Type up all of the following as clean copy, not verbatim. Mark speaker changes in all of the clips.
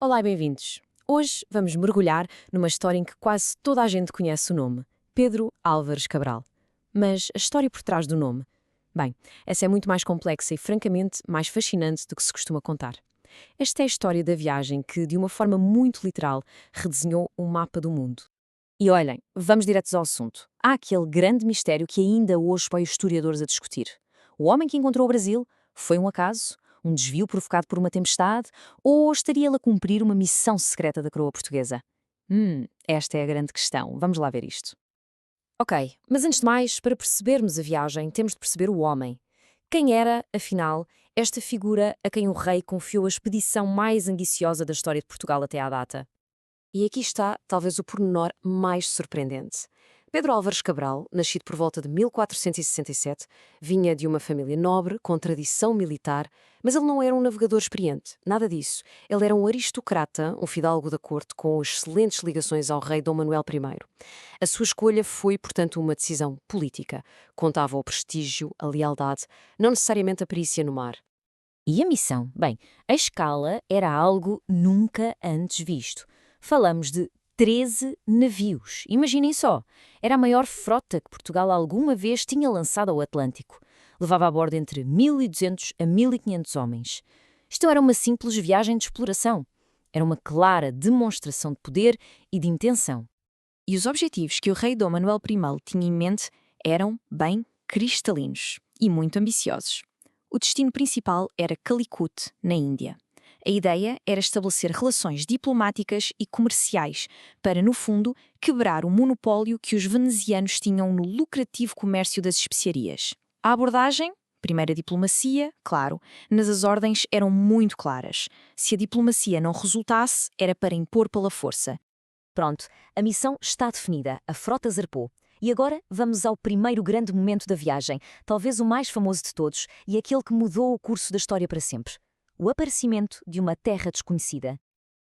Speaker 1: Olá e bem-vindos. Hoje vamos mergulhar numa história em que quase toda a gente conhece o nome, Pedro Álvares Cabral. Mas a história por trás do nome? Bem, essa é muito mais complexa e, francamente, mais fascinante do que se costuma contar. Esta é a história da viagem que, de uma forma muito literal, redesenhou o mapa do mundo. E olhem, vamos diretos ao assunto. Há aquele grande mistério que ainda hoje põe os historiadores a discutir. O homem que encontrou o Brasil foi um acaso? Um desvio provocado por uma tempestade? Ou estaria ele a cumprir uma missão secreta da coroa portuguesa? Esta é a grande questão. Vamos lá ver isto. Ok, mas antes de mais, para percebermos a viagem, temos de perceber o homem. Quem era, afinal, esta figura a quem o rei confiou a expedição mais ambiciosa da história de Portugal até à data? E aqui está, talvez, o pormenor mais surpreendente. Pedro Álvares Cabral, nascido por volta de 1467, vinha de uma família nobre, com tradição militar, mas ele não era um navegador experiente, nada disso. Ele era um aristocrata, um fidalgo da corte, com excelentes ligações ao rei Dom Manuel I. A sua escolha foi, portanto, uma decisão política. Contava o prestígio, a lealdade, não necessariamente a perícia no mar. E a missão? Bem, a escala era algo nunca antes visto. Falamos de 13 navios. Imaginem só. Era a maior frota que Portugal alguma vez tinha lançado ao Atlântico. Levava a bordo entre 1.200 a 1.500 homens. Isto não era uma simples viagem de exploração. Era uma clara demonstração de poder e de intenção. E os objetivos que o rei Dom Manuel I tinha em mente eram, bem, cristalinos e muito ambiciosos. O destino principal era Calicut, na Índia. A ideia era estabelecer relações diplomáticas e comerciais para, no fundo, quebrar o monopólio que os venezianos tinham no lucrativo comércio das especiarias. A abordagem? Primeiro a diplomacia, claro, mas as ordens eram muito claras. Se a diplomacia não resultasse, era para impor pela força. Pronto, a missão está definida, a frota zarpou. E agora vamos ao primeiro grande momento da viagem, talvez o mais famoso de todos e aquele que mudou o curso da história para sempre. O aparecimento de uma terra desconhecida.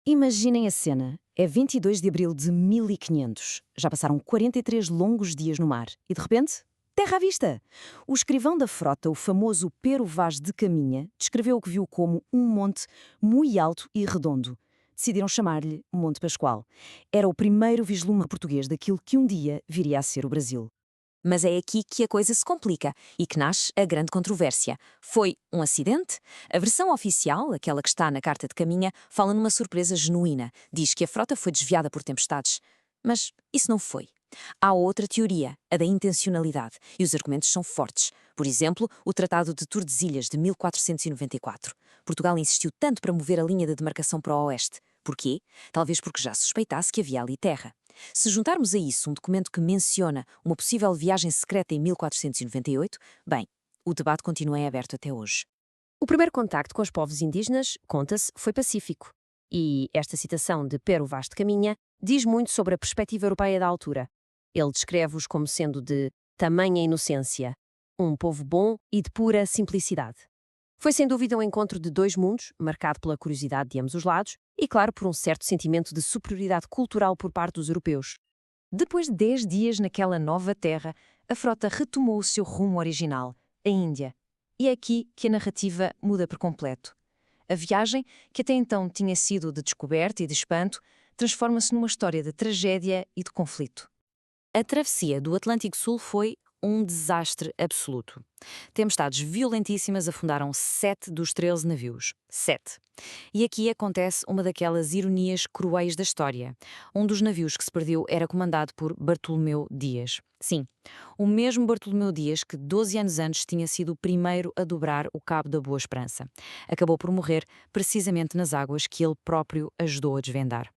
Speaker 1: Imaginem a cena. É 22 de abril de 1500. Já passaram 43 longos dias no mar. E de repente, terra à vista! O escrivão da frota, o famoso Pero Vaz de Caminha, descreveu o que viu como um monte muito alto e redondo. Decidiram chamar-lhe Monte Pascoal. Era o primeiro vislumbre português daquilo que um dia viria a ser o Brasil. Mas é aqui que a coisa se complica e que nasce a grande controvérsia. Foi um acidente? A versão oficial, aquela que está na Carta de Caminha, fala numa surpresa genuína. Diz que a frota foi desviada por tempestades. Mas isso não foi. Há outra teoria, a da intencionalidade, e os argumentos são fortes. Por exemplo, o Tratado de Tordesilhas, de 1494. Portugal insistiu tanto para mover a linha de demarcação para o oeste. Porquê? Talvez porque já suspeitasse que havia ali terra. Se juntarmos a isso um documento que menciona uma possível viagem secreta em 1498, bem, o debate continua em aberto até hoje. O primeiro contacto com os povos indígenas, conta-se, foi pacífico. E esta citação de Pero Vaz de Caminha diz muito sobre a perspectiva europeia da altura. Ele descreve-os como sendo de tamanha inocência, um povo bom e de pura simplicidade. Foi sem dúvida um encontro de dois mundos, marcado pela curiosidade de ambos os lados e, claro, por um certo sentimento de superioridade cultural por parte dos europeus. Depois de 10 dias naquela nova terra, a frota retomou o seu rumo original, a Índia. E é aqui que a narrativa muda por completo. A viagem, que até então tinha sido de descoberta e de espanto, transforma-se numa história de tragédia e de conflito. A travessia do Atlântico Sul foi um desastre absoluto. Tempestades violentíssimas afundaram 7 dos 13 navios. 7. E aqui acontece uma daquelas ironias cruéis da história. Um dos navios que se perdeu era comandado por Bartolomeu Dias. Sim, o mesmo Bartolomeu Dias que 12 anos antes tinha sido o primeiro a dobrar o Cabo da Boa Esperança. Acabou por morrer precisamente nas águas que ele próprio ajudou a desvendar.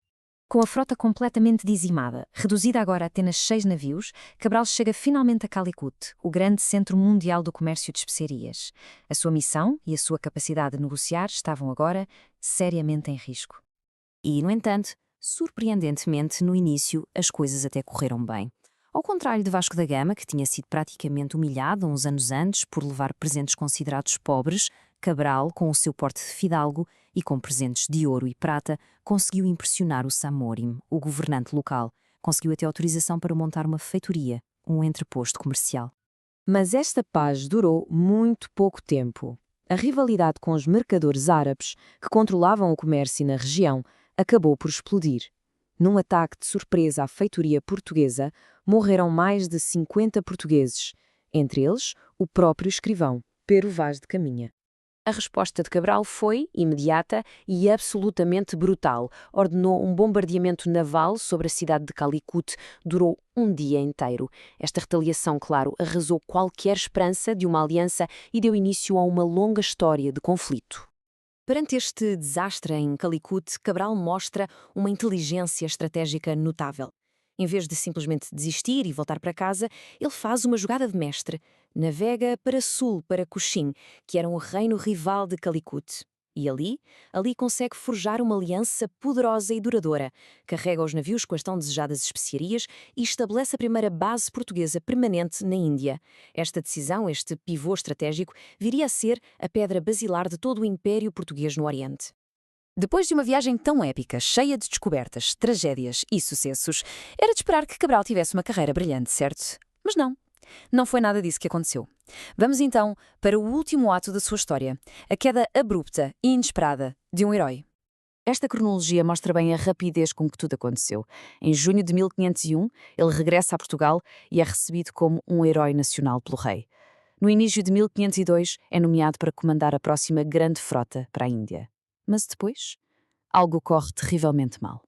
Speaker 1: Com a frota completamente dizimada, reduzida agora a apenas 6 navios, Cabral chega finalmente a Calicut, o grande centro mundial do comércio de especiarias. A sua missão e a sua capacidade de negociar estavam agora seriamente em risco. E, no entanto, surpreendentemente, no início, as coisas até correram bem. Ao contrário de Vasco da Gama, que tinha sido praticamente humilhado uns anos antes por levar presentes considerados pobres, Cabral, com o seu porte de fidalgo e com presentes de ouro e prata, conseguiu impressionar o Samorim, o governante local. Conseguiu até autorização para montar uma feitoria, um entreposto comercial. Mas esta paz durou muito pouco tempo. A rivalidade com os mercadores árabes, que controlavam o comércio na região, acabou por explodir. Num ataque de surpresa à feitoria portuguesa, morreram mais de 50 portugueses, entre eles o próprio escrivão, Pero Vaz de Caminha. A resposta de Cabral foi imediata e absolutamente brutal. Ordenou um bombardeamento naval sobre a cidade de Calicut. Durou um dia inteiro. Esta retaliação, claro, arrasou qualquer esperança de uma aliança e deu início a uma longa história de conflito. Perante este desastre em Calicut, Cabral mostra uma inteligência estratégica notável. Em vez de simplesmente desistir e voltar para casa, ele faz uma jogada de mestre. Navega para sul, para Cochin, que era um reino rival de Calicut. E ali consegue forjar uma aliança poderosa e duradoura. Carrega os navios com as tão desejadas especiarias e estabelece a primeira base portuguesa permanente na Índia. Esta decisão, este pivô estratégico, viria a ser a pedra basilar de todo o Império Português no Oriente. Depois de uma viagem tão épica, cheia de descobertas, tragédias e sucessos, era de esperar que Cabral tivesse uma carreira brilhante, certo? Mas não. Não foi nada disso que aconteceu. Vamos então para o último ato da sua história, a queda abrupta e inesperada de um herói. Esta cronologia mostra bem a rapidez com que tudo aconteceu. Em junho de 1501, ele regressa a Portugal e é recebido como um herói nacional pelo rei. No início de 1502, é nomeado para comandar a próxima grande frota para a Índia. Mas depois, algo corre terrivelmente mal.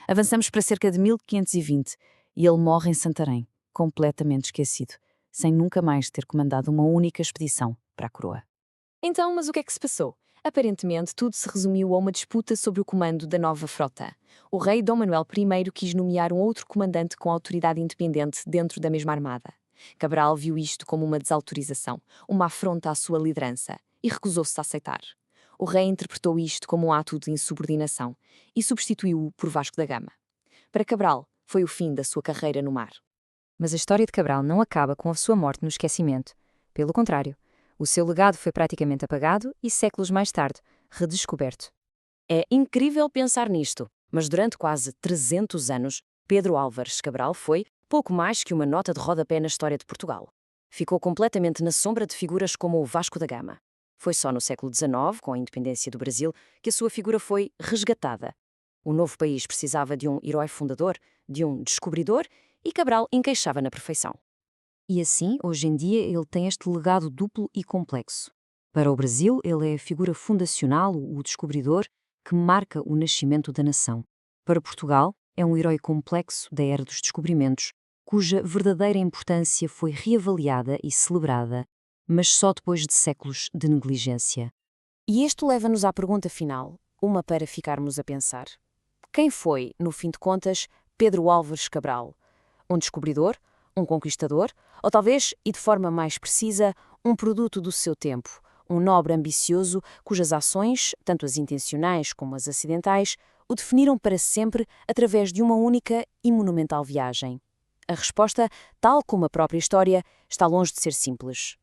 Speaker 1: Avançamos para cerca de 1520 e ele morre em Santarém, completamente esquecido, sem nunca mais ter comandado uma única expedição para a coroa. Então, mas o que é que se passou? Aparentemente, tudo se resumiu a uma disputa sobre o comando da nova frota. O rei Dom Manuel I quis nomear um outro comandante com autoridade independente dentro da mesma armada. Cabral viu isto como uma desautorização, uma afronta à sua liderança, e recusou-se a aceitar. O rei interpretou isto como um ato de insubordinação e substituiu-o por Vasco da Gama. Para Cabral, foi o fim da sua carreira no mar. Mas a história de Cabral não acaba com a sua morte no esquecimento. Pelo contrário, o seu legado foi praticamente apagado e, séculos mais tarde, redescoberto. É incrível pensar nisto, mas durante quase 300 anos, Pedro Álvares Cabral foi pouco mais que uma nota de rodapé na história de Portugal. Ficou completamente na sombra de figuras como o Vasco da Gama. Foi só no século XIX, com a independência do Brasil, que a sua figura foi resgatada. O novo país precisava de um herói fundador, de um descobridor, e Cabral encaixava na perfeição. E assim, hoje em dia, ele tem este legado duplo e complexo. Para o Brasil, ele é a figura fundacional, o descobridor, que marca o nascimento da nação. Para Portugal, é um herói complexo da era dos descobrimentos, cuja verdadeira importância foi reavaliada e celebrada, mas só depois de séculos de negligência. E isto leva-nos à pergunta final, uma para ficarmos a pensar. Quem foi, no fim de contas, Pedro Álvares Cabral? Um descobridor? Um conquistador? Ou talvez, e de forma mais precisa, um produto do seu tempo? Um nobre ambicioso cujas ações, tanto as intencionais como as acidentais, o definiram para sempre através de uma única e monumental viagem? A resposta, tal como a própria história, está longe de ser simples.